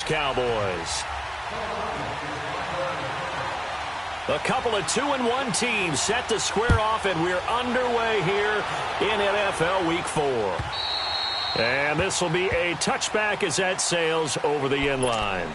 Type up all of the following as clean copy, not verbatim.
Cowboys. A couple of 2-1 teams set to square off, and we're underway here in NFL Week 4. And this will be a touchback as that sails over the end line.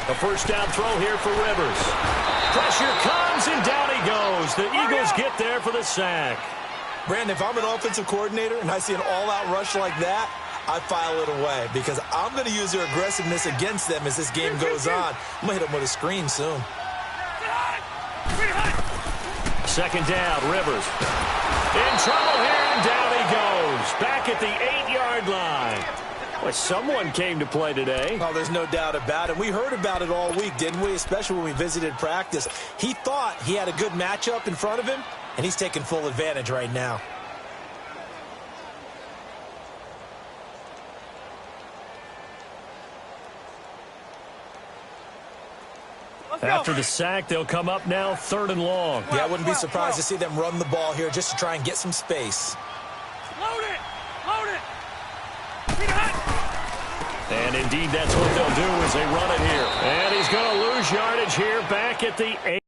A first down throw here for Rivers. Pressure comes, and down he goes. The Eagles get there for the sack. Brandon, if I'm an offensive coordinator and I see an all-out rush like that, I file it away because I'm going to use their aggressiveness against them as this game goes on. I'm going to hit them with a screen soon. Second down, Rivers. In trouble here, and down he goes. Back at the 8-yard line. Well, someone came to play today. Oh, there's no doubt about it. We heard about it all week, didn't we? Especially when we visited practice. He thought he had a good matchup in front of him, and he's taking full advantage right now. After the sack, they'll come up now 3rd and long. Yeah, I wouldn't be surprised to see them run the ball here just to try and get some space. Load it! Load it! And indeed, that's what they'll do as they run it here. And he's going to lose yardage here back at the 8.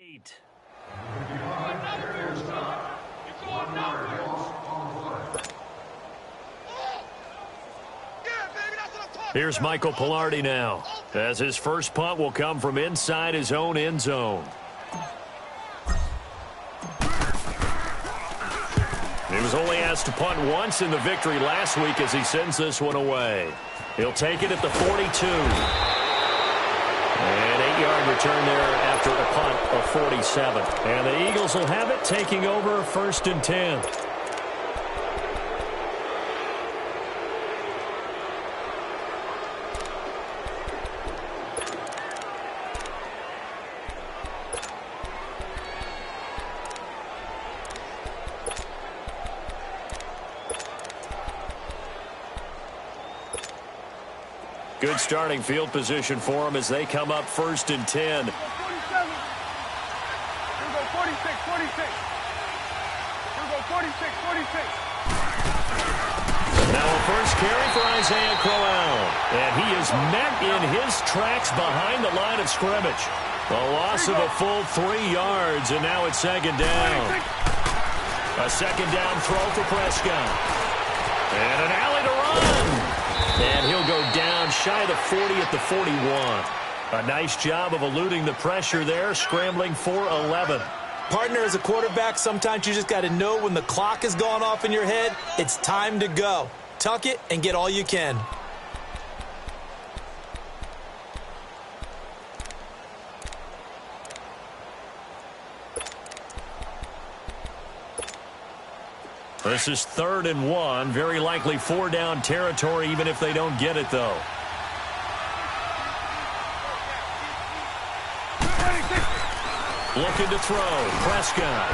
8. Here's Michael Polodadon now, as his first punt will come from inside his own end zone. He was only asked to punt once in the victory last week as he sends this one away. He'll take it at the 42. And 8-yard return there after a punt of 47. And the Eagles will have it, taking over 1st and 10. Good starting field position for them as they come up 1st and 10. Here we go, 46, 46. Here we go, 46, 46. Now a first carry for Isaiah Crowell. And he is met in his tracks behind the line of scrimmage. A loss of a full 3 yards, and now it's 2nd down. A 2nd down throw for Prescott. And an alley to run. And he'll go down shy of the 40 at the 41. A nice job of eluding the pressure there, scrambling for 11. Partner, as a quarterback, sometimes you just got to know when the clock has gone off in your head, it's time to go. Tuck it and get all you can. This is 3rd and 1. Very likely 4-down territory, even if they don't get it, though. Looking to throw. Prescott.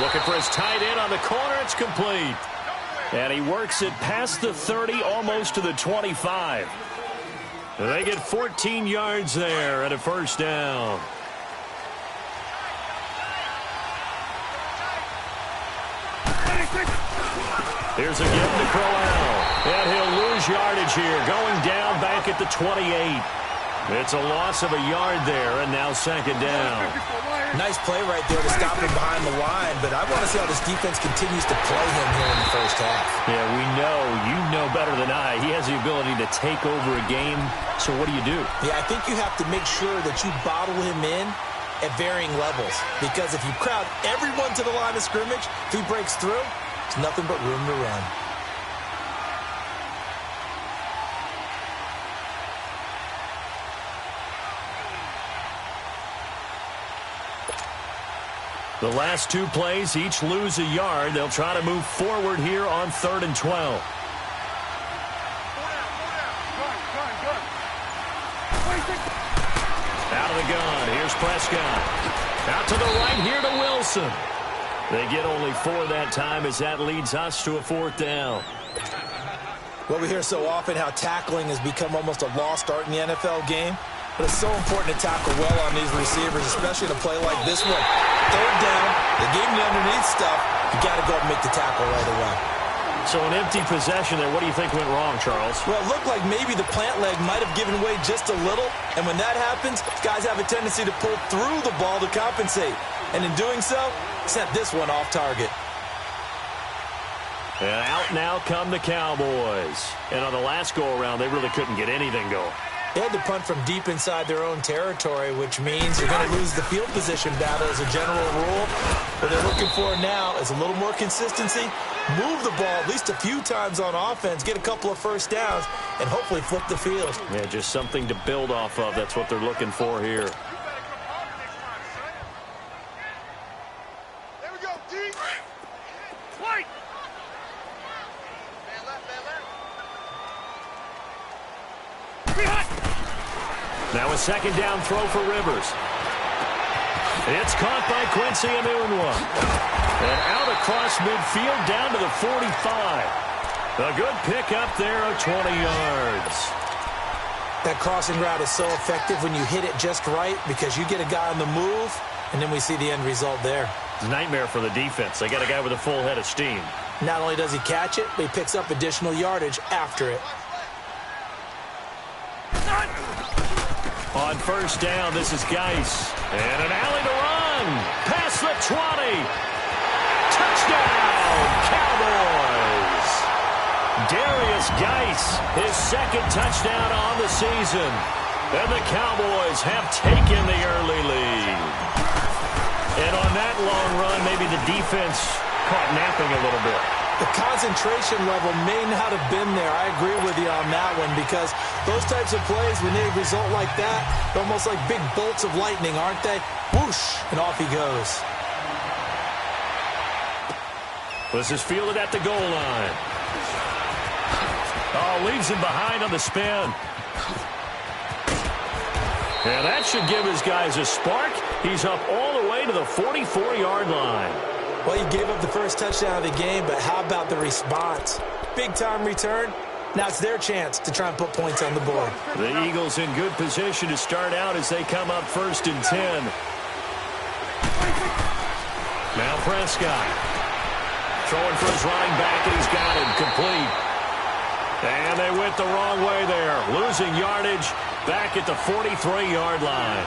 Looking for his tight end on the corner. It's complete. And he works it past the 30, almost to the 25. They get 14 yards there and a 1st down. Here's a give to Crowell. And he'll lose yardage here, going down back at the 28. It's a loss of a yard there, and now 2nd down. Nice play right there to stop him behind the line, but I want to see how this defense continues to play him here in the 1st half. Yeah, you know better than I. He has the ability to take over a game, so what do you do? Yeah, I think you have to make sure that you bottle him in at varying levels, because if you crowd everyone to the line of scrimmage, if he breaks through, there's nothing but room to run. The last 2 plays, each lose a yard. They'll try to move forward here on 3rd and 12. Out of the gun. Here's Prescott. Out to the right here to Wilson. They get only 4 that time as that leads us to a 4th down. Well, we hear so often how tackling has become almost a lost art in the NFL game. But it's so important to tackle well on these receivers, especially in a play like this one. 3rd down, they gave him the underneath stuff. You got to go and make the tackle right away. So an empty possession there. What do you think went wrong, Charles? Well, it looked like maybe the plant leg might have given way just a little. And when that happens, guys have a tendency to pull through the ball to compensate. And in doing so, sent this one off target. And out now come the Cowboys. And on the last go-around, they really couldn't get anything going. They had to punt from deep inside their own territory, which means you're going to lose the field position battle as a general rule. What they're looking for now is a little more consistency, move the ball at least a few times on offense, get a couple of 1st downs, and hopefully flip the field. Yeah, just something to build off of. That's what they're looking for here. There we go, D. White. Now a 2nd down throw for Rivers. It's caught by Quincy Enunwa. And out across midfield down to the 45. A good pickup there of 20 yards. That crossing route is so effective when you hit it just right because you get a guy on the move, and then we see the end result there. It's a nightmare for the defense. They got a guy with a full head of steam. Not only does he catch it, but he picks up additional yardage after it. On 1st down, this is Geis. And an alley to run. past the 20. Touchdown, Cowboys. Darius Geis, his second touchdown on the season. And the Cowboys have taken the early lead. And on that long run, maybe the defense caught napping a little bit. The concentration level may not have been there. I agree with you on that one because those types of plays, when they result like that, they're almost like big bolts of lightning, aren't they? Whoosh, and off he goes. This is fielded at the goal line. Oh, leaves him behind on the spin. And that should give his guys a spark. He's up all the way to the 44-yard line. Well, he gave up the first touchdown of the game, but how about the response? Big-time return. Now it's their chance to try and put points on the board. The Eagles in good position to start out as they come up 1st and 10. Now Prescott. Throwing for his running back, and he's got him complete. And they went the wrong way there. Losing yardage back at the 43-yard line.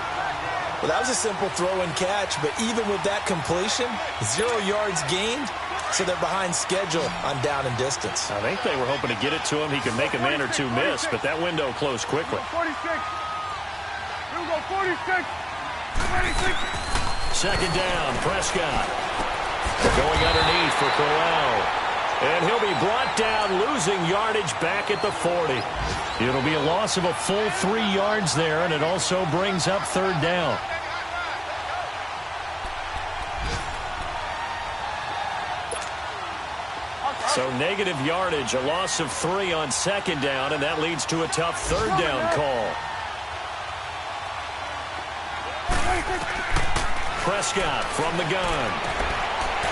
Well, that was a simple throw and catch, but even with that completion, 0 yards gained, so they're behind schedule on down and distance. I think they were hoping to get it to him. He could make a man or two miss, but that window closed quickly. 46. Here we go, 46. 26. Second down, Prescott. Going underneath for Crowell. And he'll be brought down, losing yardage back at the 40. It'll be a loss of a full 3 yards there, and it also brings up 3rd down. So negative yardage, a loss of 3 on 2nd down, and that leads to a tough 3rd down call. Prescott from the gun.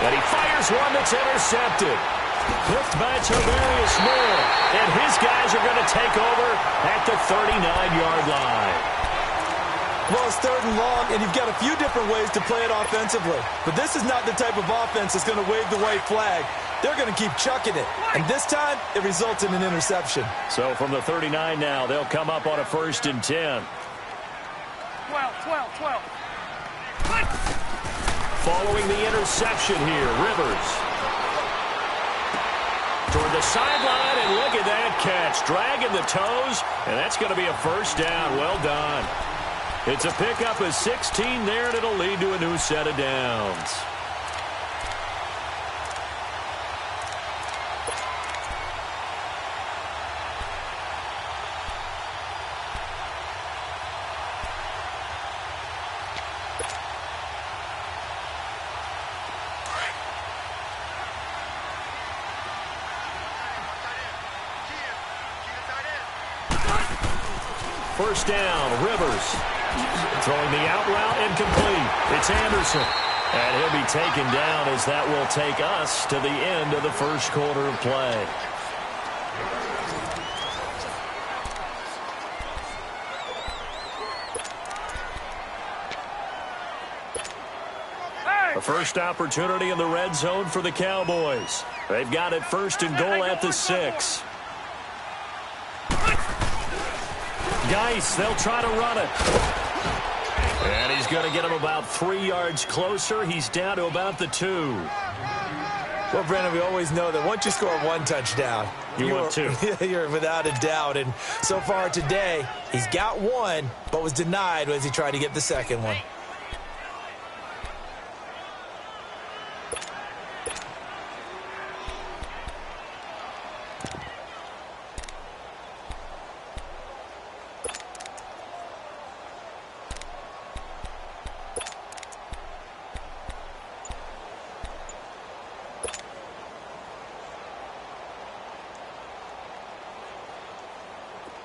And he fires one that's intercepted. Hooked by Tavarius Moore. And his guys are going to take over at the 39-yard line. Well, it's 3rd and long, and you've got a few different ways to play it offensively. But this is not the type of offense that's going to wave the white flag. They're going to keep chucking it. And this time, it results in an interception. So from the 39 now, they'll come up on a 1st and 10. 12. Following the interception here, Rivers. Toward the sideline, and look at that catch. Dragging the toes, and that's going to be a 1st down. Well done. It's a pickup of 16 there, and it'll lead to a new set of downs. First down, Rivers. Throwing the out route and complete. It's Anderson. And he'll be taken down as that will take us to the end of the 1st quarter of play. A first opportunity in the red zone for the Cowboys. They've got it 1st and goal at the 6. Geis, they'll try to run it. And he's going to get him about 3 yards closer. He's down to about the 2. Well, Brandon, we always know that once you score 1 touchdown, want 2. You're without a doubt. And so far today, he's got 1, but was denied as he tried to get the 2nd one.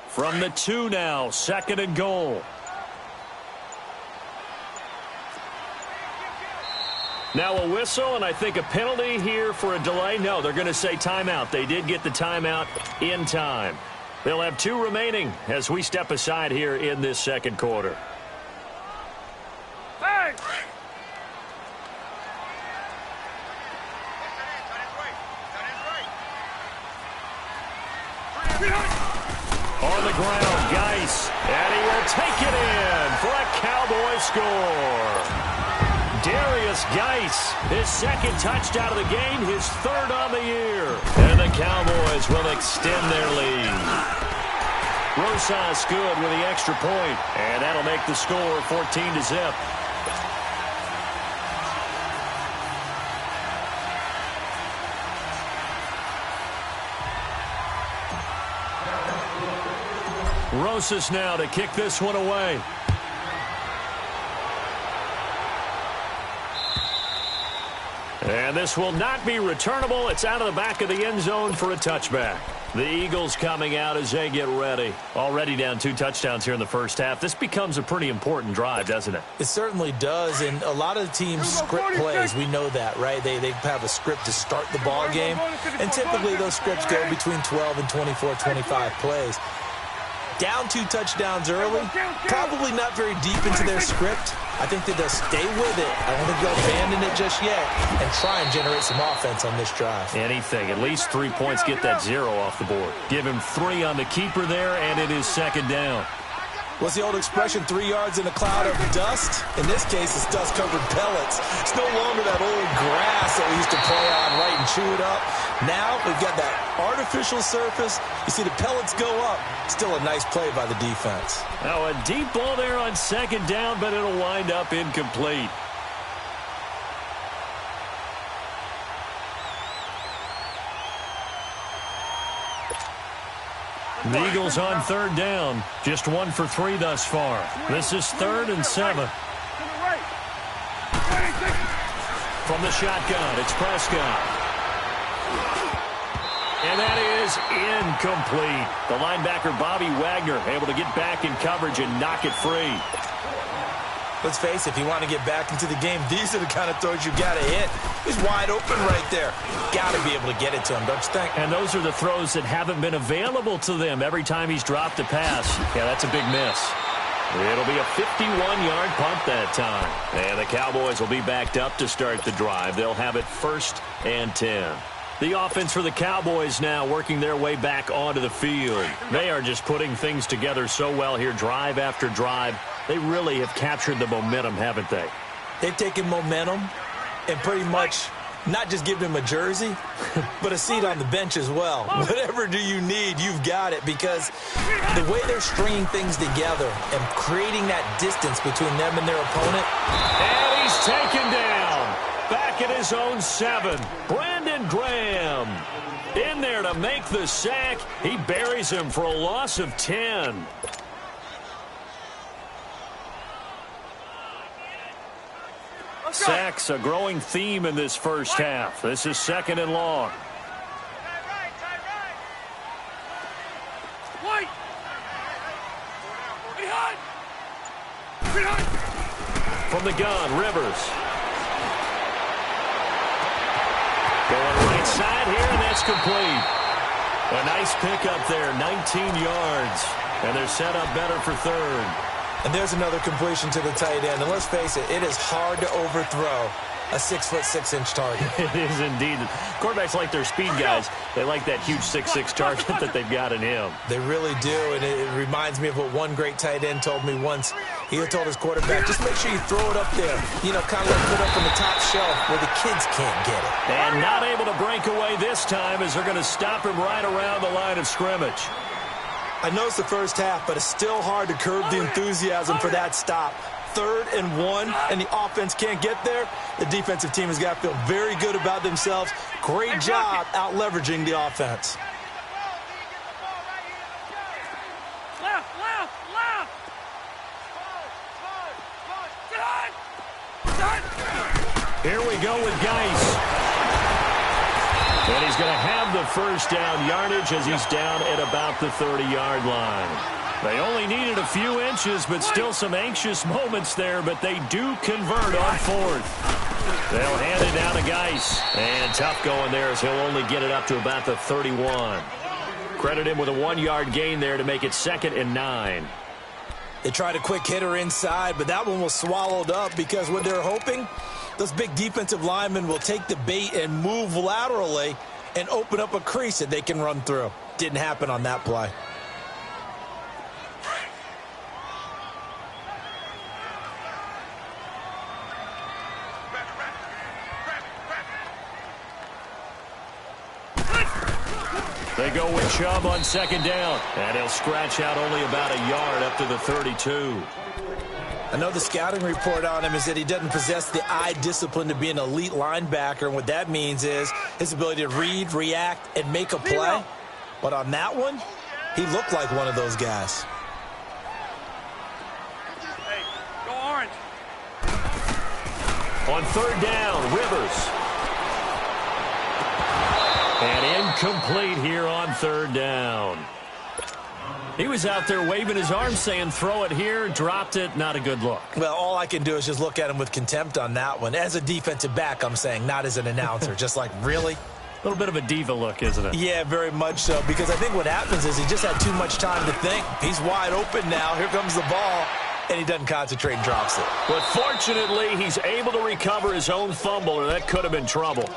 From the 2 now, 2nd and goal. Now a whistle, and I think a penalty here for a delay. No, they're going to say timeout. They did get the timeout in time. They'll have 2 remaining as we step aside here in this 2nd quarter. Hey! On the ground, Geis, and he will take it in for a Cowboy score. Geis, his second touchdown of the game, his third on the year. And the Cowboys will extend their lead. Rosas good with the extra point, and that'll make the score 14-0. Rosas now to kick this one away. And this will not be returnable. It's out of the back of the end zone for a touchback. The Eagles coming out as they get ready. Already down 2 touchdowns here in the first half. This becomes a pretty important drive, doesn't it? It certainly does, and a lot of the teams script plays. We know that, right? They have a script to start the ball game, and typically those scripts go between 12 and 24, 25 plays. Down 2 touchdowns early, probably not very deep into their script. I think that they'll stay with it. I don't think they'll abandon it just yet and try and generate some offense on this drive. Anything. At least 3 points, get that 0 off the board. Give him 3 on the keeper there, and it is second down. What's the old expression, 3 yards in a cloud of dust? In this case, it's dust-covered pellets. It's no longer that old grass that we used to play on, right, and chew it up. Now we've got that artificial surface. You see the pellets go up. Still a nice play by the defense. Now a deep ball there on second down, but it'll wind up incomplete. The Eagles on third down. Just 1 for 3 thus far. This is 3rd and 7. From the shotgun, it's Prescott. And that is incomplete. The linebacker, Bobby Wagner, able to get back in coverage and knock it free. Let's face it, if you want to get back into the game, these are the kind of throws you got to hit. He's wide open right there. Got to be able to get it to him, don't you think? And those are the throws that haven't been available to them every time he's dropped a pass. Yeah, that's a big miss. It'll be a 51-yard punt that time. And the Cowboys will be backed up to start the drive. They'll have it 1st and 10. The offense for the Cowboys now working their way back onto the field. They are just putting things together so well here, drive after drive. They really have captured the momentum, haven't they? They've taken momentum and pretty much not just given him a jersey, but a seat on the bench as well. Whatever do you need, you've got it, because the way they're stringing things together and creating that distance between them and their opponent. And he's taken down. Back at his own 7. Brandon Graham in there to make the sack. He buries him for a loss of 10. Sacks, a growing theme in this first half. This is 2nd and long. From the gun, Rivers. Going right side here, and that's complete. A nice pickup there, 19 yards. And they're set up better for 3rd. And there's another completion to the tight end. And let's face it, it is hard to overthrow a 6'6" target. It is indeed. Quarterbacks like their speed guys. They like that huge 6'6" target that they've got in him. They really do, and it reminds me of what one great tight end told me once. He told his quarterback, just make sure you throw it up there. You know, kind of like put up on the top shelf where the kids can't get it. And not able to break away this time as they're going to stop him right around the line of scrimmage. I know it's the first half, but it's still hard to curb the enthusiasm for that stop. 3rd and 1, and the offense can't get there. The defensive team has got to feel very good about themselves. Great job out-leveraging the offense. Here we go with Geis. And he's going to have the first down yardage as he's down at about the 30-yard line. They only needed a few inches, but still some anxious moments there, but they do convert on 4th. They'll hand it down to Geis. And tough going there as he'll only get it up to about the 31. Credit him with a 1-yard gain there to make it 2nd and 9. They tried a quick hitter inside, but that one was swallowed up because what they're hoping, those big defensive linemen will take the bait and move laterally and open up a crease that they can run through. Didn't happen on that play. They go with Chubb on second down. And he'll scratch out only about a yard up to the 32. I know the scouting report on him is that he doesn't possess the eye discipline to be an elite linebacker. And what that means is his ability to read, react, and make a play. But on that one, he looked like one of those guys. Hey, go orange. On third down, Rivers. And incomplete here on third down. He was out there waving his arms saying, throw it here, dropped it, not a good look. Well, all I can do is just look at him with contempt on that one. As a defensive back, I'm saying, not as an announcer. Just like, really? A little bit of a diva look, isn't it? Yeah, very much so, because I think what happens is he just had too much time to think. He's wide open now. Here comes the ball, and he doesn't concentrate and drops it. But fortunately, he's able to recover his own fumble, or that could have been trouble.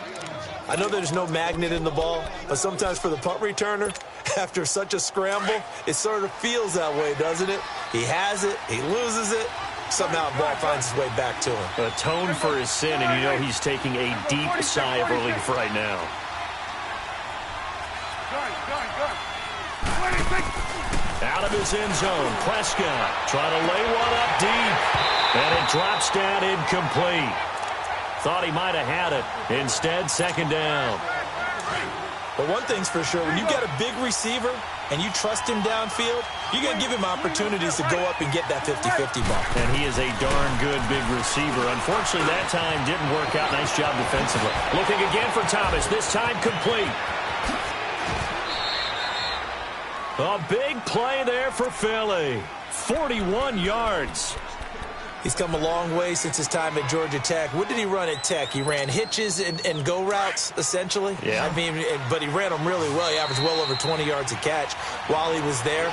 I know there's no magnet in the ball, but sometimes for the punt returner, after such a scramble, it sort of feels that way, doesn't it? He has it, he loses it, somehow the ball finds its way back to him. Atone for his sin, and you know he's taking a deep sigh of relief right now. Out of his end zone, Prescott trying to lay one up deep, and it drops down incomplete. Thought he might have had it. Instead, second down. But one thing's for sure, when you got a big receiver and you trust him downfield, you're going to give him opportunities to go up and get that 50-50 ball. And he is a darn good big receiver. Unfortunately, that time didn't work out. Nice job defensively. Looking again for Thomas, this time complete. A big play there for Philly. 41 yards. He's come a long way since his time at Georgia Tech. What did he run at Tech? He ran hitches and go routes, essentially. Yeah. I mean, but he ran them really well. He averaged well over 20 yards a catch while he was there.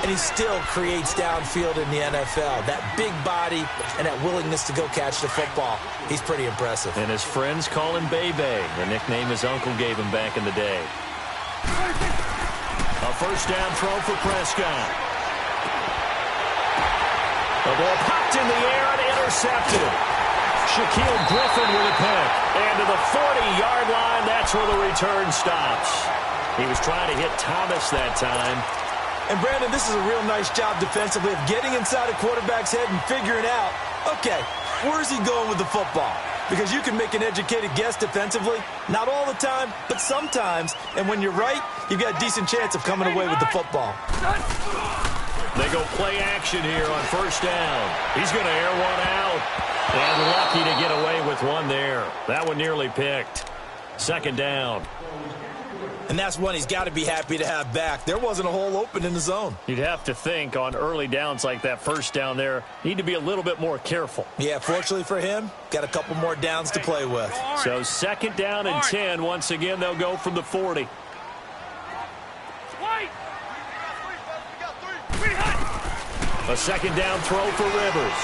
And he still creates downfield in the NFL. That big body and that willingness to go catch the football. He's pretty impressive. And his friends call him Bebe, the nickname his uncle gave him back in the day. A first down throw for Prescott. The ball popped in the air and intercepted. Shaquille Griffin with a pick. And to the 40-yard line, that's where the return stops. He was trying to hit Thomas that time. And, Brandon, this is a real nice job defensively of getting inside a quarterback's head and figuring out, okay, where's he going with the football? Because you can make an educated guess defensively. Not all the time, but sometimes. And when you're right, you've got a decent chance of coming away with the football. They go play action here on first down. He's going to air one out. And lucky to get away with one there. That one nearly picked. Second down. And that's one he's got to be happy to have back. There wasn't a hole open in the zone. You'd have to think on early downs like that first down there, need to be a little bit more careful. Yeah, fortunately for him, got a couple more downs to play with. So second down and 10. Once again, they'll go from the 40. A second down throw for Rivers.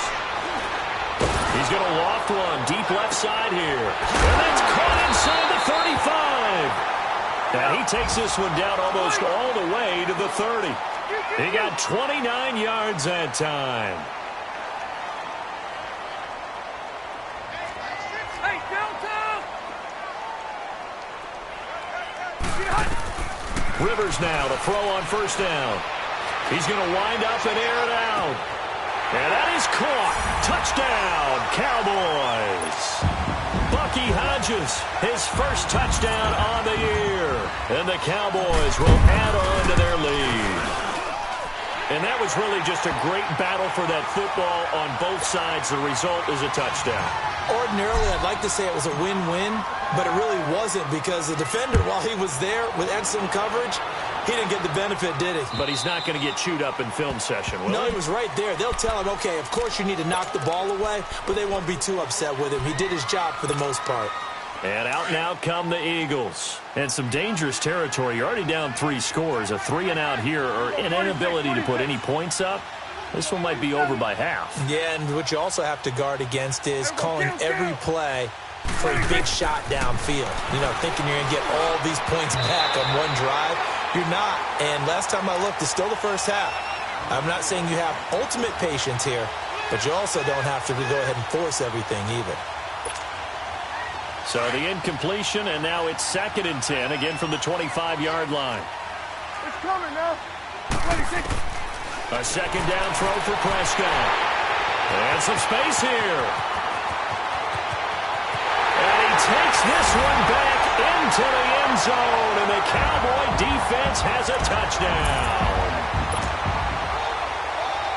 He's going to loft one deep left side here. And that's caught inside the 35. And he takes this one down almost all the way to the 30. He got 29 yards that time. Hey, downtown! Rivers now to throw on first down. He's going to wind up and air it out. And that is caught. Touchdown, Cowboys. Bucky Hodges, his first touchdown on the year. And the Cowboys will add on to their lead. And that was really just a great battle for that football on both sides. The result is a touchdown. Ordinarily, I'd like to say it was a win-win, but it really wasn't because the defender, while he was there with excellent coverage, he didn't get the benefit, did he? But he's not going to get chewed up in film session, will he? No, he was right there. They'll tell him, okay, of course you need to knock the ball away, but they won't be too upset with him. He did his job for the most part. And out now come the Eagles. And some dangerous territory. You're already down 3 scores. A 3-and-out here, or an inability to put any points up. This one might be over by half. Yeah, and what you also have to guard against is calling every play for a big shot downfield. You know, thinking you're going to get all these points back on one drive. You're not. And last time I looked, it's still the first half. I'm not saying you have ultimate patience here, but you also don't have to go ahead and force everything either. So the incompletion, and now it's 2nd and 10, again from the 25-yard line. It's coming now. 26. A second down throw for Prescott. And some space here. And he takes this one back into the end zone, and the Cowboy defense has a touchdown.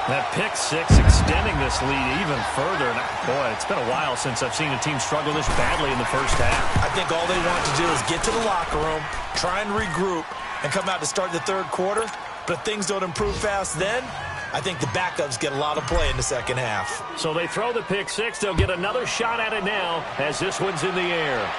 That pick six extending this lead even further. And boy, it's been a while since I've seen a team struggle this badly in the first half. I think all they want to do is get to the locker room, try and regroup, and come out to start the third quarter. But if things don't improve fast then, I think the backups get a lot of play in the second half. So they throw the pick six. They'll get another shot at it now as this one's in the air.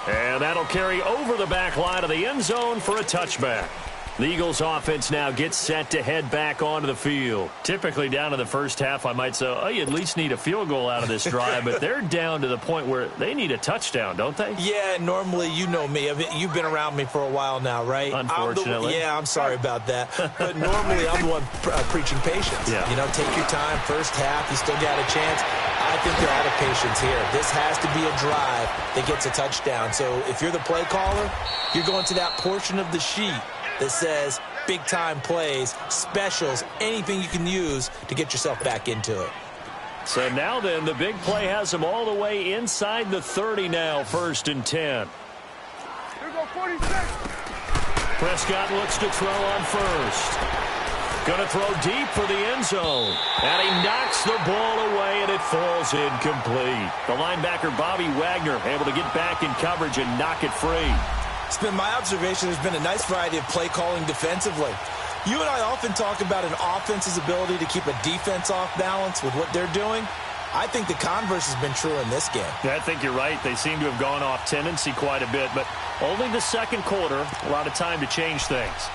And that'll carry over the back line of the end zone for a touchback. The Eagles offense now gets set to head back onto the field. Typically down to the first half, I might say, oh, you at least need a field goal out of this drive, but they're down to the point where they need a touchdown, don't they? Yeah, normally, you know me. You've been around me for a while now, right? Unfortunately. I'm sorry about that. But normally, I'm the one preaching patience. Yeah. You know, take your time. First half, you still got a chance. I think they're out of patience here. This has to be a drive that gets a touchdown. So if you're the play caller, you're going to that portion of the sheet that says big-time plays, specials, anything you can use to get yourself back into it. So now then, the big play has them all the way inside the 30 now, 1st and 10. Here go 46. Prescott looks to throw on first. Going to throw deep for the end zone. And he knocks the ball away, and it falls incomplete. The linebacker, Bobby Wagner, able to get back in coverage and knock it free. It's been my observation there's been a nice variety of play calling defensively. You and I often talk about an offense's ability to keep a defense off balance with what they're doing. I think the converse has been true in this game. Yeah, I think you're right. They seem to have gone off tendency quite a bit, but only the second quarter, a lot of time to change things.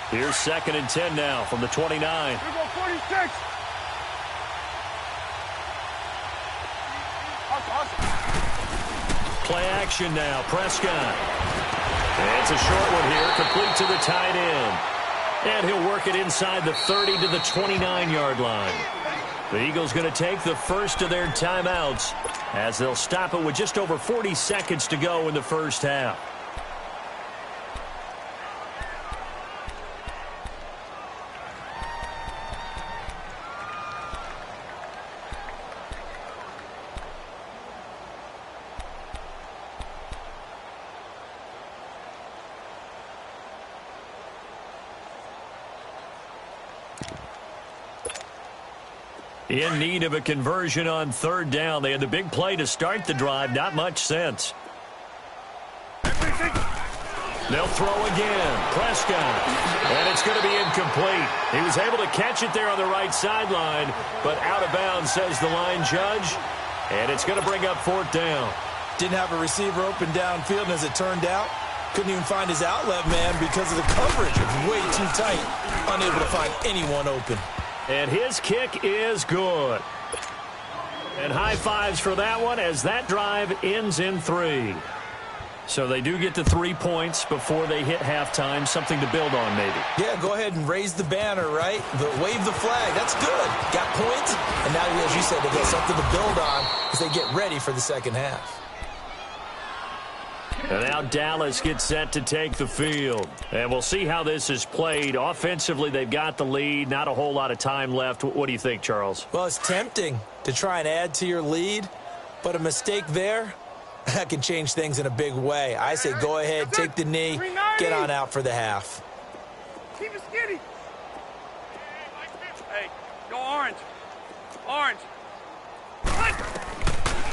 Here's 2nd and 10 now from the 29. Here go 46. Play action now. Prescott. And it's a short one here, complete to the tight end. And he'll work it inside the 30 to the 29-yard line. The Eagles going to take the first of their timeouts as they'll stop it with just over 40 seconds to go in the first half. In need of a conversion on 3rd down. They had the big play to start the drive. Not much sense. They'll throw again. Prescott. And it's going to be incomplete. He was able to catch it there on the right sideline, but out of bounds, says the line judge. And it's going to bring up 4th down. Didn't have a receiver open downfield, and as it turned out, couldn't even find his outlet man because of the coverage. It was way too tight. Unable to find anyone open. And his kick is good. And high fives for that one as that drive ends in 3. So they do get to 3 points before they hit halftime. Something to build on, maybe. Yeah, go ahead and raise the banner, right? Wave the flag. That's good. Got points. And now, as you said, they got something to build on as they get ready for the second half. And now Dallas gets set to take the field. And we'll see how this is played. Offensively, they've got the lead. Not a whole lot of time left. What do you think, Charles? Well, it's tempting to try and add to your lead, but a mistake there, that can change things in a big way. I say go ahead, take the knee, get on out for the half. Keep it skinny. Hey, go orange. Orange.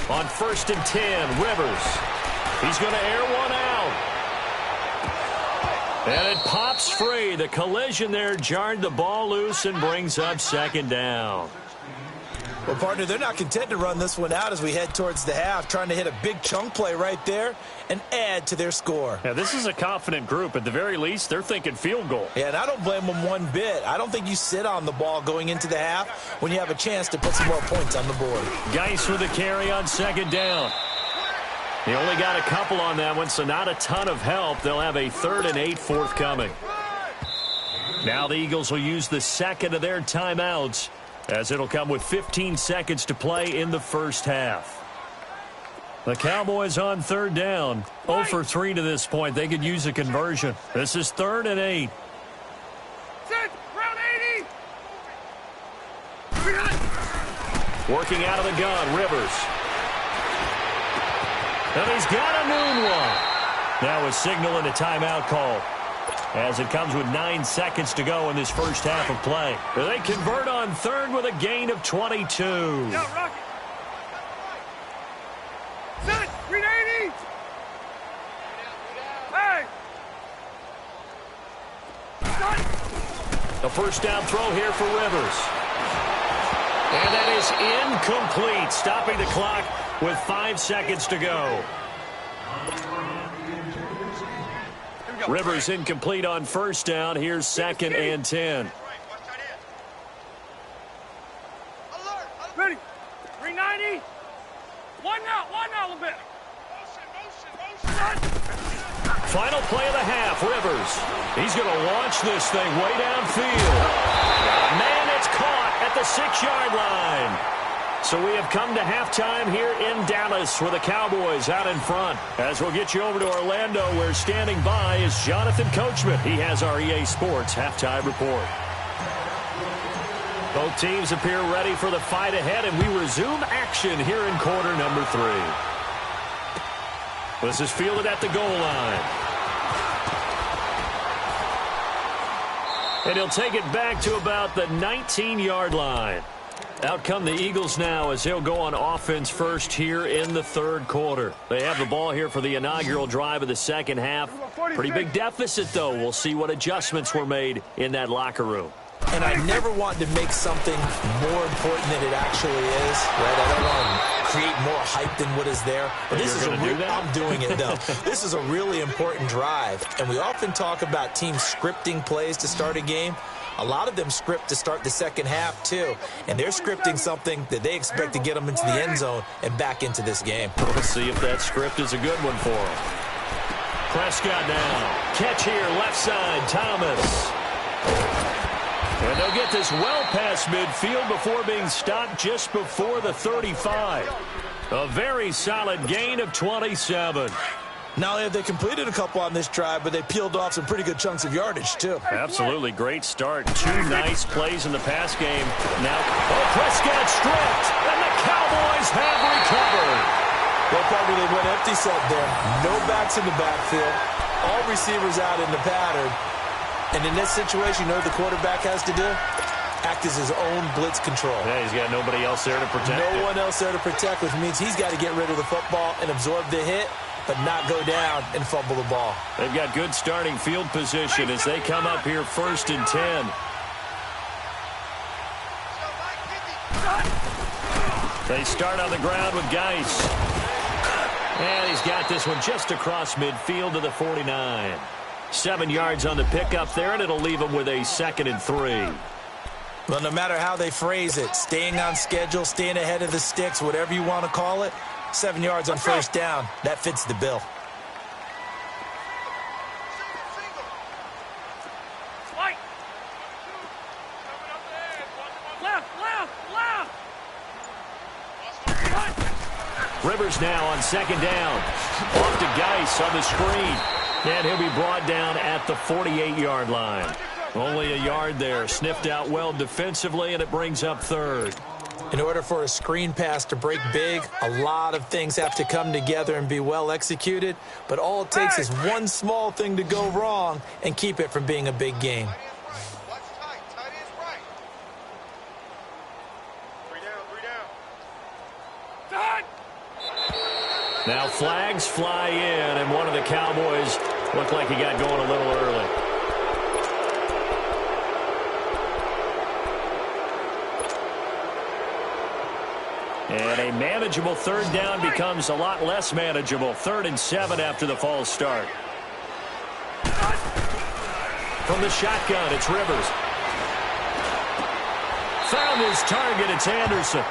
On 1st and 10, Rivers. He's going to air one out. And it pops free. The collision there jarred the ball loose and brings up 2nd down. Well, partner, they're not content to run this one out as we head towards the half, trying to hit a big chunk play right there and add to their score. Yeah, this is a confident group. At the very least, they're thinking field goal. Yeah, and I don't blame them one bit. I don't think you sit on the ball going into the half when you have a chance to put some more points on the board. Geis with a carry on 2nd down. He only got a couple on that one, so not a ton of help. They'll have a 3rd and 8 forthcoming. Now the Eagles will use the second of their timeouts, as it'll come with 15 seconds to play in the first half. The Cowboys on third down. 0 for 3 to this point. They could use a conversion. This is 3rd and 8. Set, round 80. Working out of the gun, Rivers. And he's got a noon one. Now a signal and a timeout call, as it comes with 9 seconds to go in this first half of play. They convert on 3rd with a gain of 22. Yeah, rock it. Set, read 80. Hey. Set. A first down throw here for Rivers. And that is incomplete, stopping the clock with 5 seconds to go. Rivers incomplete on first down. Here's 2nd and 10. Ready. 390. One now, a little bit. Final play of the half, Rivers. He's going to launch this thing way downfield. Man, it's caught at the 6-yard line. So we have come to halftime here in Dallas with the Cowboys out in front. As we'll get you over to Orlando, where standing by is Jonathan Coachman. He has our EA Sports halftime report. Both teams appear ready for the fight ahead, and we resume action here in quarter number 3. This is fielded at the goal line. And he'll take it back to about the 19-yard line. Out come the Eagles now as they'll go on offense first here in the 3rd quarter. They have the ball here for the inaugural drive of the second half. Pretty big deficit, though. We'll see what adjustments were made in that locker room. And I never want to make something more important than it actually is, right? I don't want to create more hype than what is there. But this is I'm doing it, though. This is a really important drive. And we often talk about teams scripting plays to start a game. A lot of them script to start the second half, too. And they're scripting something that they expect to get them into the end zone and back into this game. We'll see if that script is a good one for them. Prescott now. Catch here, left side, Thomas. And they'll get this well past midfield before being stopped just before the 35. A very solid gain of 27. Not only have they completed a couple on this drive, but they peeled off some pretty good chunks of yardage, too. Absolutely great start. 2 nice plays in the pass game. Now, Prescott stripped, and the Cowboys have recovered. Well, probably they went empty set there. No backs in the backfield. All receivers out in the pattern. And in this situation, you know what the quarterback has to do? Act as his own blitz control. Yeah, he's got nobody else there to protect No one else there to protect, which means he's got to get rid of the football and absorb the hit, but not go down and fumble the ball. They've got good starting field position as they come up here 1st and 10. They start on the ground with Geis. And he's got this one just across midfield to the 49. 7 yards on the pickup there, and it'll leave him with a 2nd and 3. Well, no matter how they phrase it, staying on schedule, staying ahead of the sticks, whatever you want to call it, 7 yards on first down, that fits the bill. Rivers now on 2nd down. Off to Geis on the screen. And he'll be brought down at the 48-yard line. Only a yard there. Sniffed out well defensively, and it brings up 3rd. In order for a screen pass to break big, a lot of things have to come together and be well executed. But all it takes is one small thing to go wrong and keep it from being a big game. Now flags fly in, and one of the Cowboys looked like he got going a little early. And a manageable 3rd down becomes a lot less manageable. 3rd and 7 after the false start. From the shotgun, it's Rivers. Found his target, it's Anderson.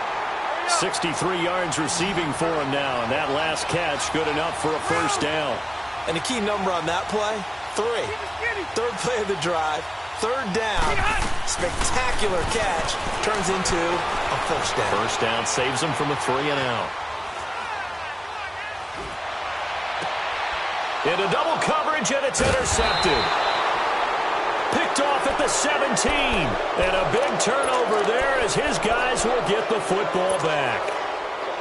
63 yards receiving for him now, and that last catch good enough for a first down. And the key number on that play, 3. 3rd play of the drive, 3rd down, spectacular catch, turns into a first down. First down saves him from a 3 and out. Into double coverage, and it's intercepted. Picked off at the 17. And a big turnover there as his guys will get the football back.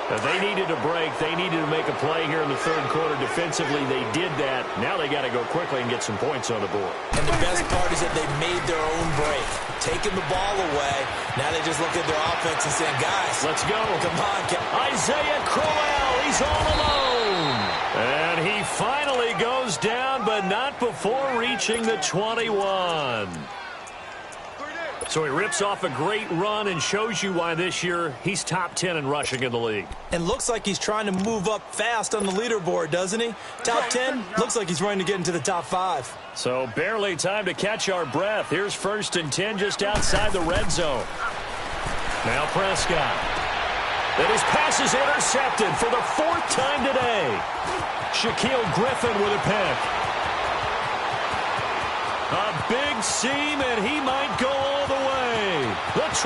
Now, they needed a break. They needed to make a play here in the third quarter. Defensively, they did that. Now they got to go quickly and get some points on the board. And the best part is that they made their own break. Taking the ball away. Now they just look at their offense and saying, guys, let's go. Come on. Isaiah Crowell, he's all alone. And he finally goes down, but not before reaching the 21. So he rips off a great run and shows you why this year he's top 10 in rushing in the league. And looks like he's trying to move up fast on the leaderboard, doesn't he? Top 10, looks like he's running to get into the top 5. So barely time to catch our breath. Here's 1st and 10 just outside the red zone. Now Prescott. And his pass is intercepted for the 4th time today. Shaquille Griffin with a pick. A big seam, and he might go all the way. The 20,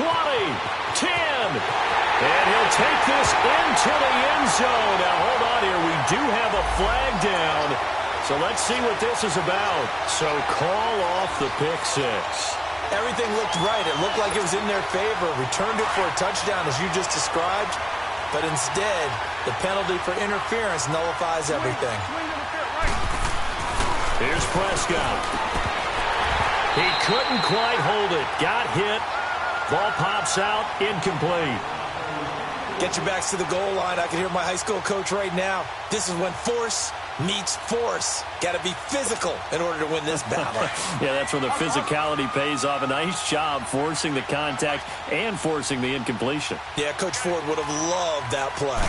10, and he'll take this into the end zone. Now, hold on here. We do have a flag down, so let's see what this is about. So call off the pick 6. Everything looked right. It looked like it was in their favor. Returned it for a touchdown, as you just described. But instead, the penalty for interference nullifies everything. Here's Prescott. He couldn't quite hold it. Got hit. Ball pops out. Incomplete. Get your backs to the goal line. I can hear my high school coach right now. This is when force meets force. Got to be physical in order to win this battle. Yeah, that's where the physicality pays off. A nice job forcing the contact and forcing the incompletion. Yeah, Coach Ford would have loved that play.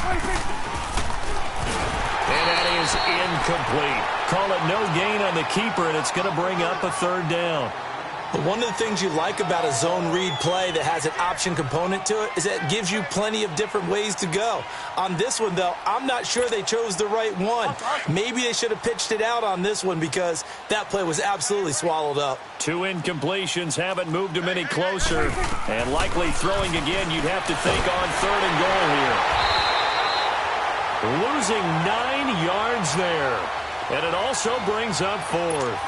And that is incomplete. Call it no gain on the keeper, and it's going to bring up a 3rd down. But one of the things you like about a zone read play that has an option component to it is that it gives you plenty of different ways to go. On this one, though, I'm not sure they chose the right one. Maybe they should have pitched it out on this one because that play was absolutely swallowed up. 2 incompletions haven't moved him any closer. And likely throwing again, you'd have to think on 3rd and goal here. Losing 9 yards there. And it also brings up 4th.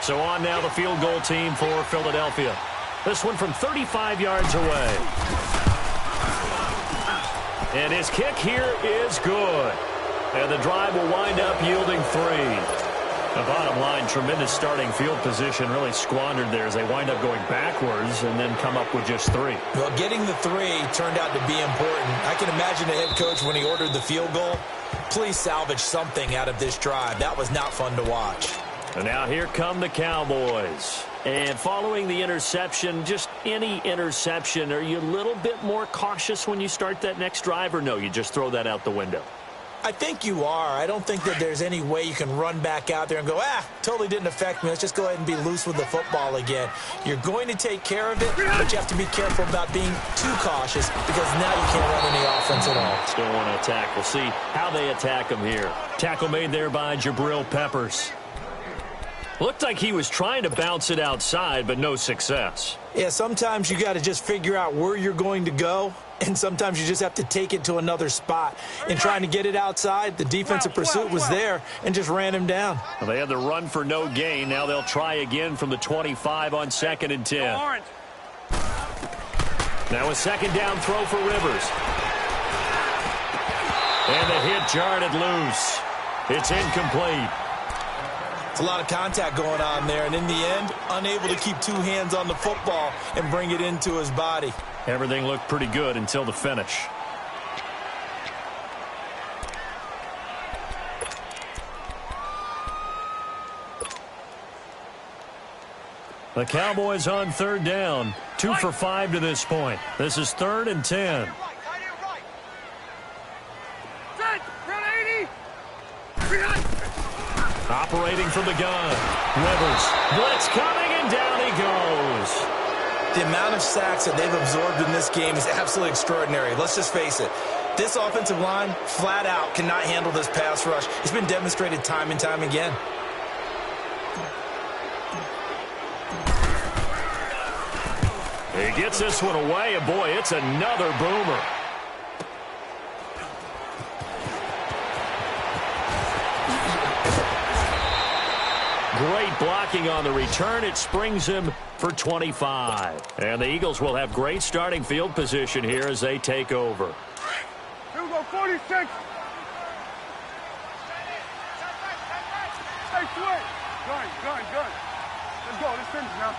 So on now the field goal team for Philadelphia. This one from 35 yards away. And his kick here is good. And the drive will wind up yielding 3. The bottom line, tremendous starting field position, really squandered there as they wind up going backwards and then come up with just 3. Well, getting the 3 turned out to be important. I can imagine the head coach when he ordered the field goal. Please salvage something out of this drive. That was not fun to watch. And now here come the Cowboys. And following the interception, just any interception, are you a little bit more cautious when you start that next drive, or no, you just throw that out the window? I think you are. I don't think that there's any way you can run back out there and go, totally didn't affect me. Let's just go ahead and be loose with the football again. You're going to take care of it, but you have to be careful about being too cautious because now you can't run any offense at all. Still want to attack. We'll see how they attack him here. Tackle made there by Jabril Peppers. Looked like he was trying to bounce it outside, but no success. Yeah, sometimes you got to just figure out where you're going to go, and sometimes you just have to take it to another spot. In trying to get it outside, the defensive pursuit was there and just ran him down. Well, they had the run for no gain. Now they'll try again from the 25 on 2nd and 10. Now a 2nd down throw for Rivers. And the hit jarred it loose. It's incomplete. It's a lot of contact going on there, and in the end, unable to keep 2 hands on the football and bring it into his body. Everything looked pretty good until the finish. The Cowboys on 3rd down. 2 for 5 to this point. This is 3rd and 10. Operating from the gun. Rivers. Blitz coming, and down he goes. The amount of sacks that they've absorbed in this game is absolutely extraordinary. Let's just face it. This offensive line, flat out, cannot handle this pass rush. It's been demonstrated time and time again. He gets this one away, and boy, it's another boomer. Great blocking on the return. It springs him for 25. And the Eagles will have great starting field position here as they take over. Here we go, 46. Hey, switch. Good. Let's go. Let's finish now.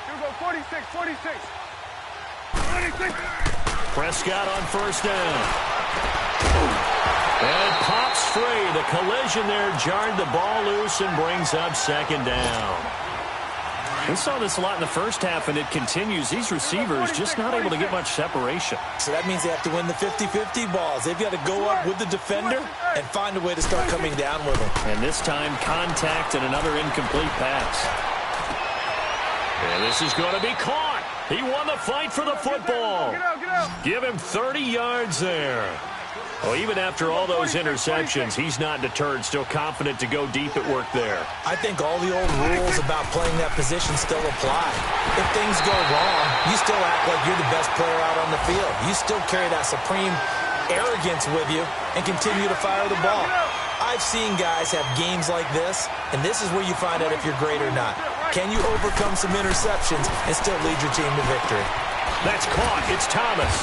Here we go, 46. 26. Prescott on first down. And it pops free. The collision there jarred the ball loose and brings up second down. We saw this a lot in the first half, and it continues. These receivers just not able to get much separation. So that means they have to win the 50-50 balls. They've got to go up with the defender and find a way to start coming down with them. And this time, contact and another incomplete pass. And this is going to be caught. He won the fight for the football. Get out. Give him 30 yards there. Well, even after all those interceptions, he's not deterred, still confident to go deep at work there. I think all the old rules about playing that position still apply. If things go wrong, you still act like you're the best player out on the field. You still carry that supreme arrogance with you and continue to fire the ball. I've seen guys have games like this, and this is where you find out if you're great or not. Can you overcome some interceptions and still lead your team to victory? That's caught. It's Thomas.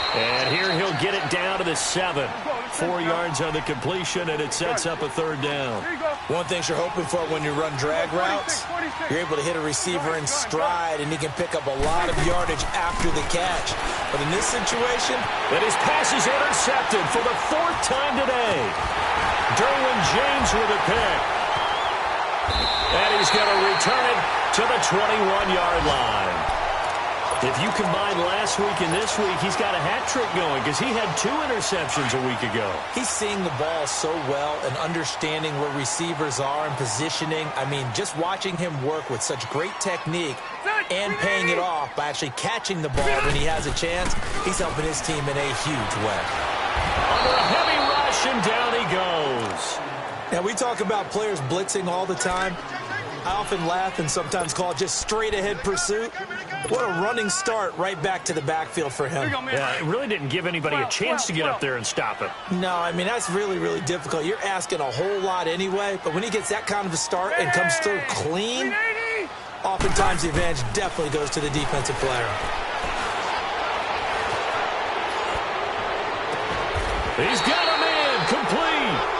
And here he'll get it down to the 7. 4 yards on the completion, and it sets up a third down. One thing you're hoping for when you run drag routes, you're able to hit a receiver in stride, and he can pick up a lot of yardage after the catch. But in this situation, and his pass is intercepted for the 4th time today. Derwin James with a pick. And he's going to return it to the 21-yard line. If you combine last week and this week, he's got a hat trick going because he had 2 interceptions a week ago. He's seeing the ball so well and understanding where receivers are and positioning. I mean, just watching him work with such great technique and paying it off by actually catching the ball when he has a chance, he's helping his team in a huge way. Under a heavy rush, and down he goes. Now, we talk about players blitzing all the time. I often laugh and sometimes call it just straight-ahead pursuit. What a running start right back to the backfield for him. Yeah, it really didn't give anybody a chance to get up there and stop him. No, I mean, that's really, really difficult. You're asking a whole lot anyway, but when he gets that kind of a start and comes through clean, oftentimes the advantage definitely goes to the defensive player. He's got a man complete.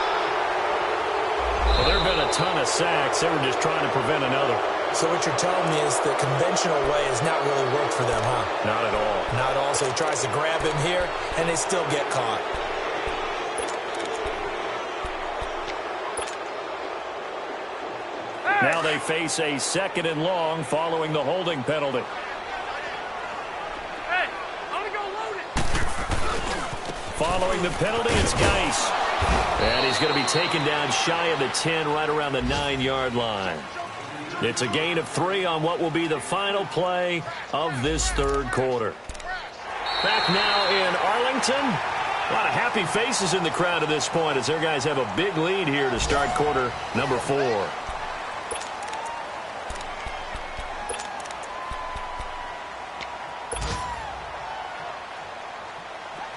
Well, there have been a ton of sacks. They were just trying to prevent another. So what you're telling me is the conventional way has not really worked for them, huh? Not at all. Not at all. So he tries to grab him here, and they still get caught. Now they face a 2nd and long following the holding penalty. Hey, I'm gonna go load it. Following the penalty, it's Geis. And he's going to be taken down shy of the 10, right around the 9-yard line. It's a gain of 3 on what will be the final play of this 3rd quarter. Back now in Arlington. A lot of happy faces in the crowd at this point as their guys have a big lead here to start quarter number 4.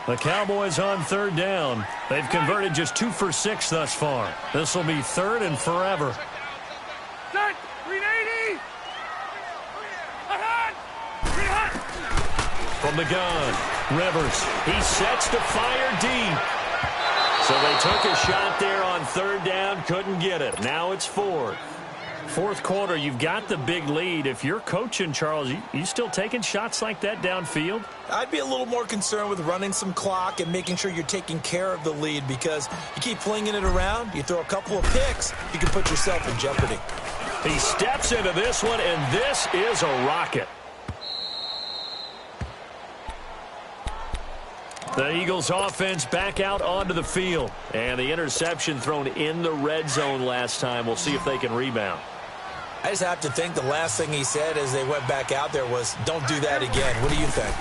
The Cowboys on 3rd down. They've converted just 2 for 6 thus far. This will be 3rd and forever. Set, 380. Ahead. From the gun, Rivers. He sets to fire deep. So they took a shot there on 3rd down, couldn't get it. Now it's 4th. 4th quarter, you've got the big lead. If you're coaching, Charles, you still taking shots like that downfield? I'd be a little more concerned with running some clock and making sure you're taking care of the lead, because you keep flinging it around, you throw a couple of picks, you can put yourself in jeopardy. He steps into this one, and this is a rocket. The Eagles offense back out onto the field. And the interception thrown in the red zone last time. We'll see if they can rebound. I just have to think the last thing he said as they went back out there was, don't do that again. What do you think?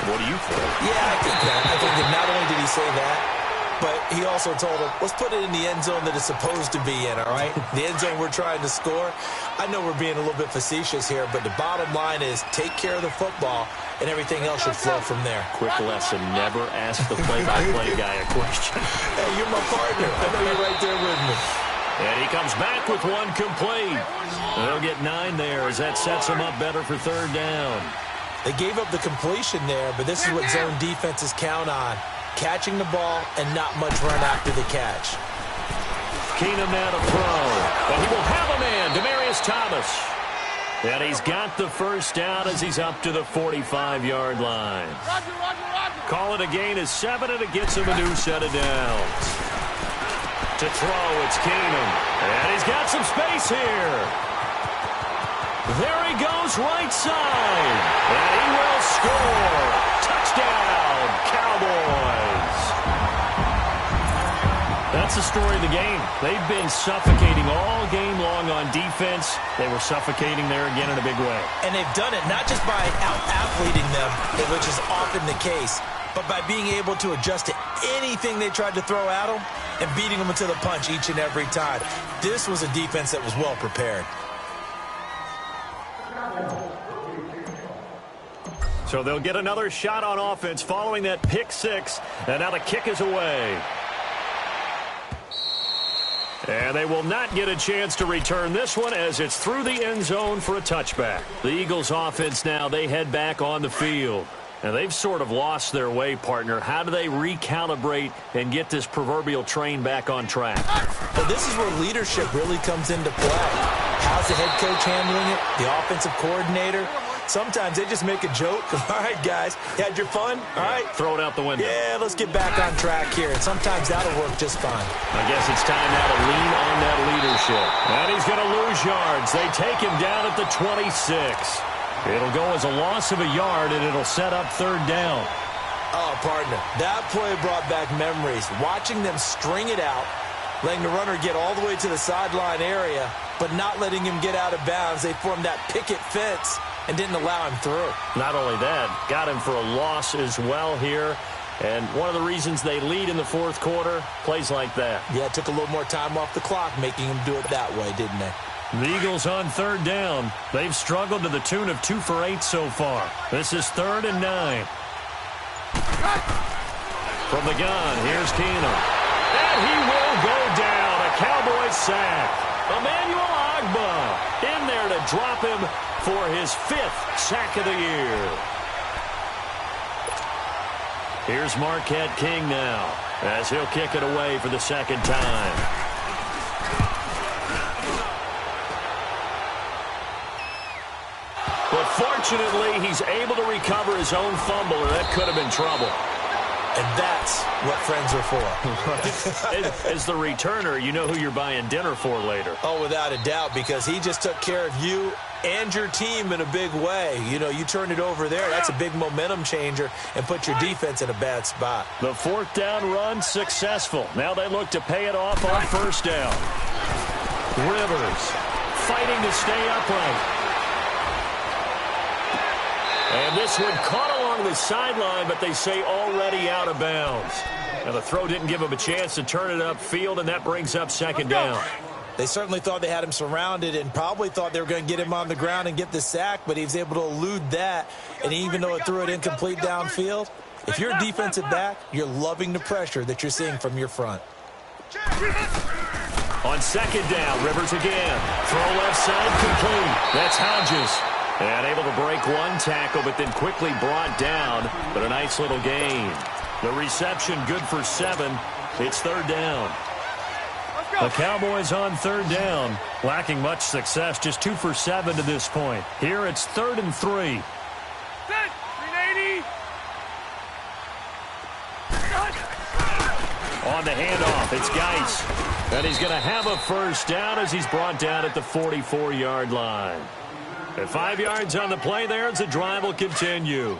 What do you think? Yeah, I think that. I think that not only did he say that, but he also told him, let's put it in the end zone that it's supposed to be in, all right? The end zone we're trying to score. I know we're being a little bit facetious here, but the bottom line is take care of the football, and everything else should flow from there. Quick lesson, never ask the play-by-play guy a question. Hey, you're my partner. I know you're right there with me. And he comes back with one complete. They'll get 9 there as that sets them up better for third down. They gave up the completion there, but this is what zone defenses count on. Catching the ball and not much run after the catch. Keenum now to throw. And he will have a man, Demaryius Thomas. And he's got the first down as he's up to the 45-yard line. Call it a gain of 7, and it gets him a new set of downs. To throw, it's Keenum. And he's got some space here. There he goes, right side. And he will score. Touchdown, Cowboys. That's the story of the game. They've been suffocating all game long on defense. They were suffocating there again in a big way. And they've done it not just by out-athleting them, which is often the case, but by being able to adjust to anything they tried to throw at them and beating them into the punch each and every time. This was a defense that was well prepared. So they'll get another shot on offense following that pick 6, and now the kick is away. And they will not get a chance to return this one as it's through the end zone for a touchback. The Eagles offense now, they head back on the field. And they've sort of lost their way, partner. How do they recalibrate and get this proverbial train back on track? Well, this is where leadership really comes into play. How's the head coach handling it? The offensive coordinator? Sometimes they just make a joke. All right, guys, you had your fun? All right. Throw it out the window. Yeah, let's get back on track here. And sometimes that'll work just fine. I guess it's time now to lean on that leadership. And he's going to lose yards. They take him down at the 26. It'll go as a loss of a yard, and it'll set up third down. Oh, partner, that play brought back memories. Watching them string it out, letting the runner get all the way to the sideline area, but not letting him get out of bounds. They formed that picket fence and didn't allow him through. Not only that, got him for a loss as well here. And one of the reasons they lead in the fourth quarter, plays like that. Yeah, it took a little more time off the clock, making him do it that way, didn't they? The Eagles on third down. They've struggled to the tune of 2 for 8 so far. This is 3rd and 9. From the gun, here's Keenum. And he will go down. A Cowboys sack. Emmanuel Ogbah in there to drop him for his 5th sack of the year. Here's Marquette King now as he'll kick it away for the second time. But fortunately, he's able to recover his own fumble, or that could have been trouble. And that's what friends are for. As the returner, you know who you're buying dinner for later. Oh, without a doubt, because he just took care of you and your team in a big way. You know, you turn it over there, that's a big momentum changer and put your defense in a bad spot. The 4th down run successful. Now they look to pay it off on 1st down. Rivers fighting to stay upright. And this one caught along the sideline, but they say already out of bounds. Now the throw didn't give him a chance to turn it upfield, and that brings up 2nd down. They certainly thought they had him surrounded and probably thought they were going to get him on the ground and get the sack, but he was able to elude that. And even though it threw it incomplete downfield, if you're a defensive back, you're loving the pressure that you're seeing from your front. On 2nd down, Rivers again. Throw left side complete. That's Hodges. And able to break one tackle, but then quickly brought down. But a nice little gain. The reception good for 7. It's 3rd down. The Cowboys on 3rd down, lacking much success, just 2 for 7 to this point. Here it's 3rd and 3. 380. On the handoff, it's Geis. And he's going to have a first down as he's brought down at the 44-yard line. And 5 yards on the play there as the drive will continue.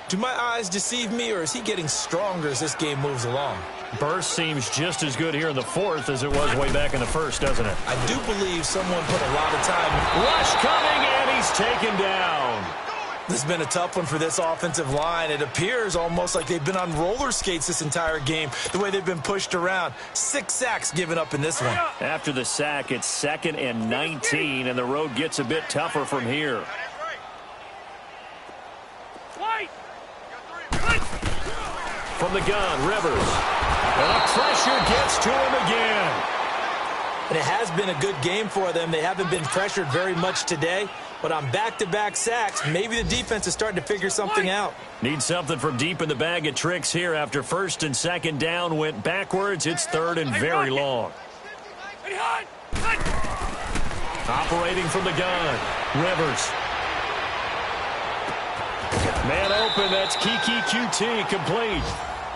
Do my eyes deceive me, or is he getting stronger as this game moves along? Burst seems just as good here in the 4th as it was way back in the 1st, doesn't it? I do believe someone put a lot of time. Rush coming, and he's taken down. This has been a tough one for this offensive line. It appears almost like they've been on roller skates this entire game, the way they've been pushed around. 6 sacks given up in this one. After the sack, it's 2nd and 19, and the road gets a bit tougher from here. From the gun, Rivers. And the pressure gets to him again. and it has been a good game for them. They haven't been pressured very much today, but on back-to-back sacks, maybe the defense is starting to figure something out. Need something from deep in the bag of tricks here after first and second down went backwards. It's third and very long. Operating from the gun, Rivers. Man open, that's Kiki QT, complete.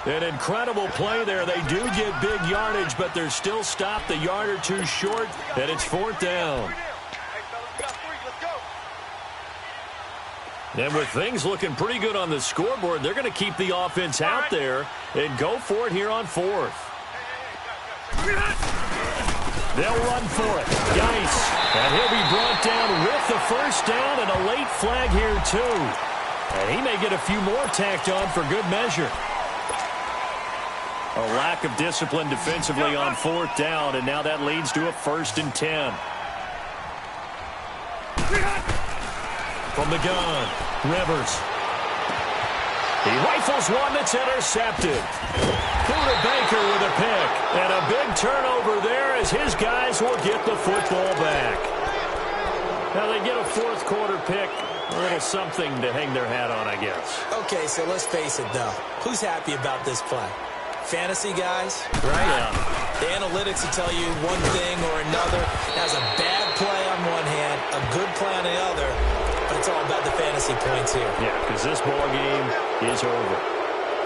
An incredible play there. They do get big yardage, but they're still stopped a yard or two short, and it's fourth down. And with things looking pretty good on the scoreboard, they're going to keep the offense out there and go for it here on fourth. They'll run for it. Geis. And he'll be brought down with the first down and a late flag here, too. And he may get a few more tacked on for good measure. A lack of discipline defensively on fourth down, and now that leads to a 1st and 10. From the gun, Rivers. He rifles one that's intercepted. Buda Baker with a pick. And a big turnover there as his guys will get the football back. Now they get a fourth quarter pick. A little something to hang their hat on, I guess. Okay, so let's face it, though. Who's happy about this play? Fantasy guys, right? Yeah. The analytics will tell you one thing or another. Has a bad play on one hand, a good play on the other, but it's all about the fantasy points here. Yeah, because this ball game is over.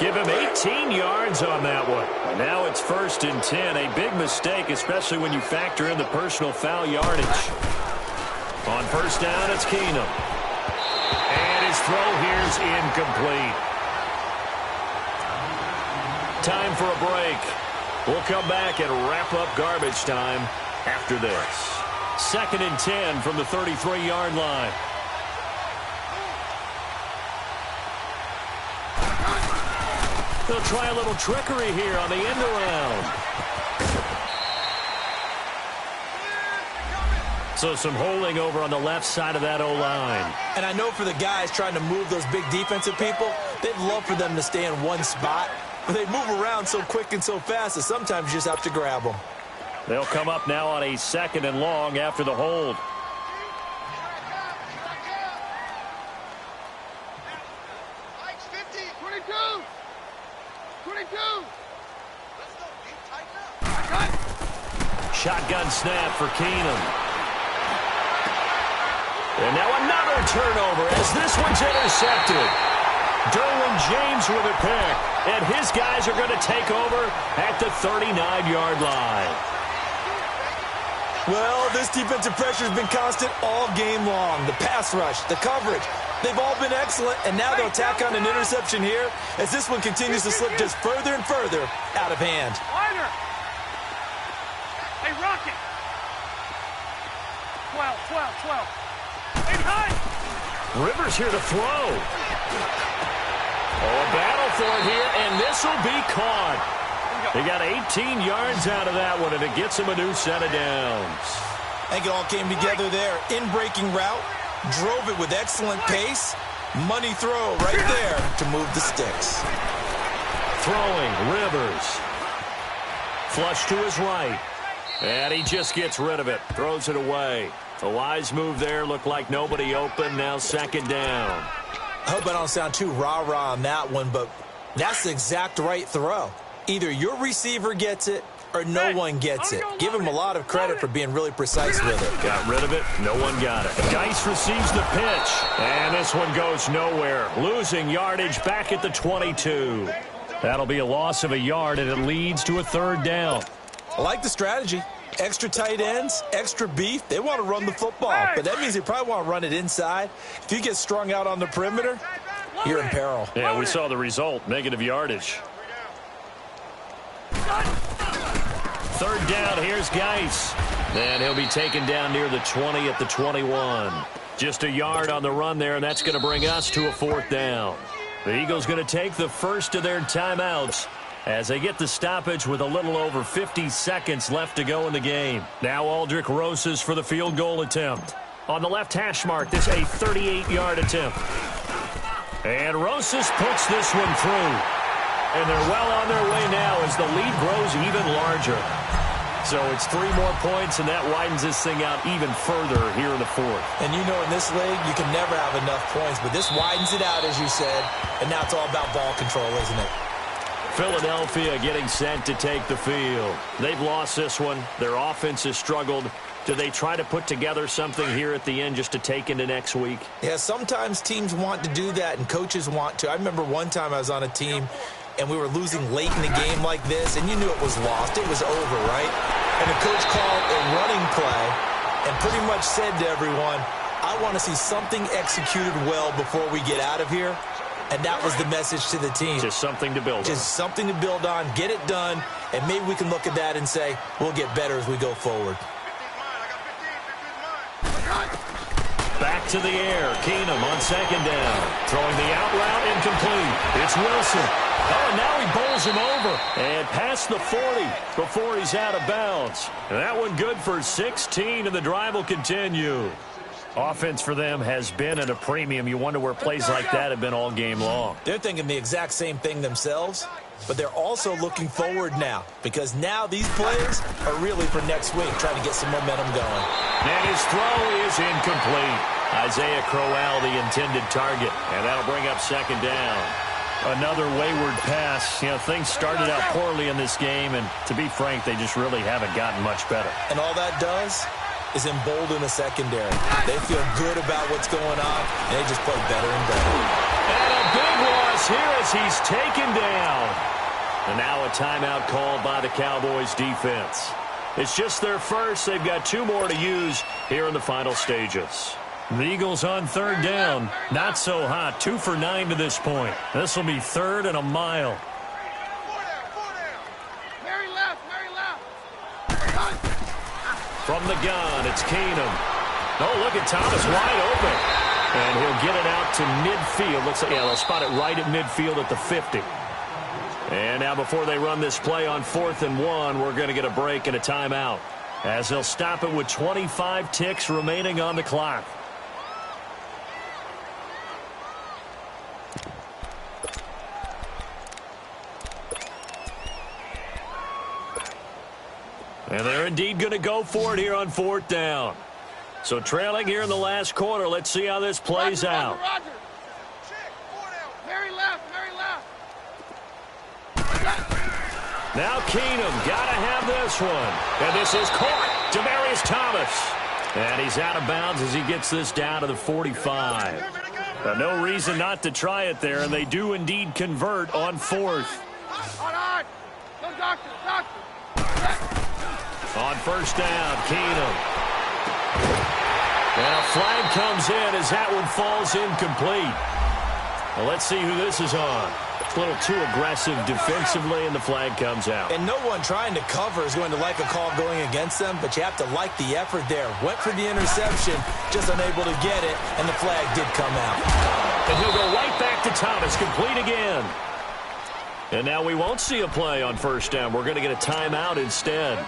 Give him 18 yards on that one. And now it's 1st and 10. A big mistake, especially when you factor in the personal foul yardage. On first down, it's Keenum. And his throw here's incomplete. Time for a break. We'll come back and wrap up garbage time after this. 2nd and 10 from the 33-yard line. They'll try a little trickery here on the end around. So some holding over on the left side of that O-line. And I know for the guys trying to move those big defensive people, they'd love for them to stay in one spot. But they move around so quick and so fast that sometimes you just have to grab them. They'll come up now on a 2nd and long after the hold. Shotgun snap for Keenum. And now another turnover as this one's intercepted. Derwin James with a pick. And his guys are going to take over at the 39-yard line. Well, this defensive pressure has been constant all game long. The pass rush, the coverage, they've all been excellent, and now they'll tack on an interception here as this one continues to slip just further and further out of hand. Hey, Rocket! 12. Hey, high! Rivers here to throw. Oh, a battle for it here, and this will be caught. They got 18 yards out of that one, and it gets him a new set of downs. I think it all came together there. In-breaking route, drove it with excellent pace. Money throw right there to move the sticks. Throwing, Rivers. Flush to his right. And he just gets rid of it. Throws it away. A wise move there. Looked like nobody open. Now 2nd down. I hope I don't sound too rah-rah on that one, but that's the exact right throw. Either your receiver gets it or no one gets it. Give him a lot of credit for being really precise with it. Got rid of it. No one got it. Geis receives the pitch. And this one goes nowhere. Losing yardage back at the 22. That'll be a loss of a yard, and it leads to a 3rd down. I like the strategy. Extra tight ends, extra beef. They want to run the football, but that means they probably want to run it inside. If you get strung out on the perimeter, you're in peril. Yeah, we saw the result. Negative yardage. 3rd down, here's Geis. And he'll be taken down near the 20 at the 21. Just a yard on the run there, and that's going to bring us to a 4th down. The Eagles going to take the first of their timeouts as they get the stoppage with a little over 50 seconds left to go in the game. Now Aldrich Rosas for the field goal attempt. On the left hash mark, this a 38-yard attempt. And Rosas puts this one through. And they're well on their way now as the lead grows even larger. So it's 3 more points, and that widens this thing out even further here in the fourth. And you know in this league, you can never have enough points, but this widens it out, as you said, and now it's all about ball control, isn't it? Philadelphia getting set to take the field. They've lost this one. Their offense has struggled. Do they try to put together something here at the end just to take into next week? Yeah, sometimes teams want to do that, and coaches want to. I remember one time I was on a team, and we were losing late in the game like this, and you knew it was lost. It was over, right? And the coach called a running play and pretty much said to everyone, I want to see something executed well before we get out of here. And that was the message to the team. Just something to build on. Just something to build on, get it done, and maybe we can look at that and say, we'll get better as we go forward. Back to the air. Keenum on second down. Throwing the out route incomplete. It's Wilson. Oh, and now he bowls him over. And past the 40 before he's out of bounds. And that one good for 16, and the drive will continue. Offense for them has been at a premium. You wonder where plays like that have been all game long. They're thinking the exact same thing themselves, but they're also looking forward now, because now these plays are really for next week, trying to get some momentum going. And his throw is incomplete. Isaiah Crowell, the intended target, and that'll bring up second down. Another wayward pass. You know, things started out poorly in this game, and to be frank, they just really haven't gotten much better. And all that does is embolden the secondary. They feel good about what's going on, and they just play better and better. And a big loss here as he's taken down. And now a timeout called by the Cowboys defense. It's just their first. They've got 2 more to use here in the final stages. The Eagles on third down. Not so hot. 2 for 9 to this point. This will be 3rd and a mile. From the gun, it's Keenum. Oh, look at Thomas wide open. And he'll get it out to midfield. Looks like, yeah, they'll spot it right at midfield at the 50. And now before they run this play on 4th and 1, we're going to get a break and a timeout, as they'll stop it with 25 ticks remaining on the clock. And they're indeed going to go for it here on 4th down. So trailing here in the last quarter. Let's see how this plays out. Roger. Mary left. Now Keenum got to have this one. And this is caught. Demaryius Thomas. And he's out of bounds as he gets this down to the 45. No reason not to try it there, and they do indeed convert on 4th. All right. Go doctor. On 1st down, Keenum. And a flag comes in as that one falls incomplete. Well, let's see who this is on. A little too aggressive defensively, and the flag comes out. And no one trying to cover is going to like a call going against them, but you have to like the effort there. Went for the interception, just unable to get it, and the flag did come out. And he'll go right back to Thomas, complete again. And now we won't see a play on 1st down. We're going to get a timeout instead,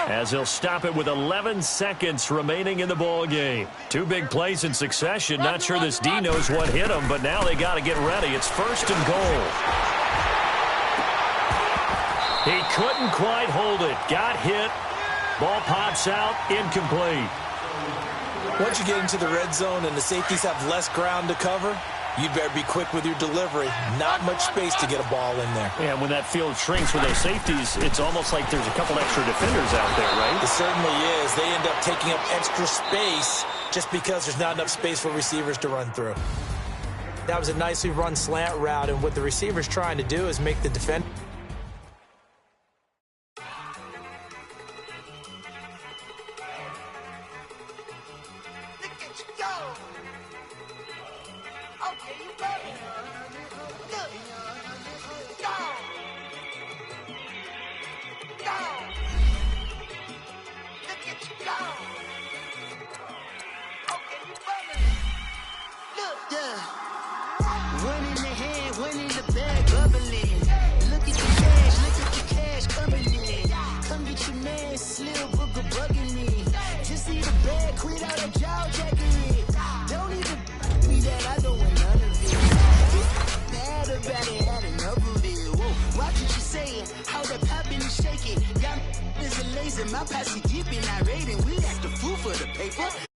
as he'll stop it with 11 seconds remaining in the ball game. 2 big plays in succession. Not sure this D knows what hit him, but now they got to get ready. It's 1st and goal. He couldn't quite hold it. Got hit. Ball pops out. Incomplete. Once you get into the red zone and the safeties have less ground to cover, you better be quick with your delivery. Not much space to get a ball in there. Yeah, when that field shrinks with those safeties, it's almost like there's a couple extra defenders out there, right? It certainly is. They end up taking up extra space just because there's not enough space for receivers to run through. That was a nicely run slant route, and what the receiver's trying to do is make the defender. My pass it deep and irate, and we act a fool for the paper.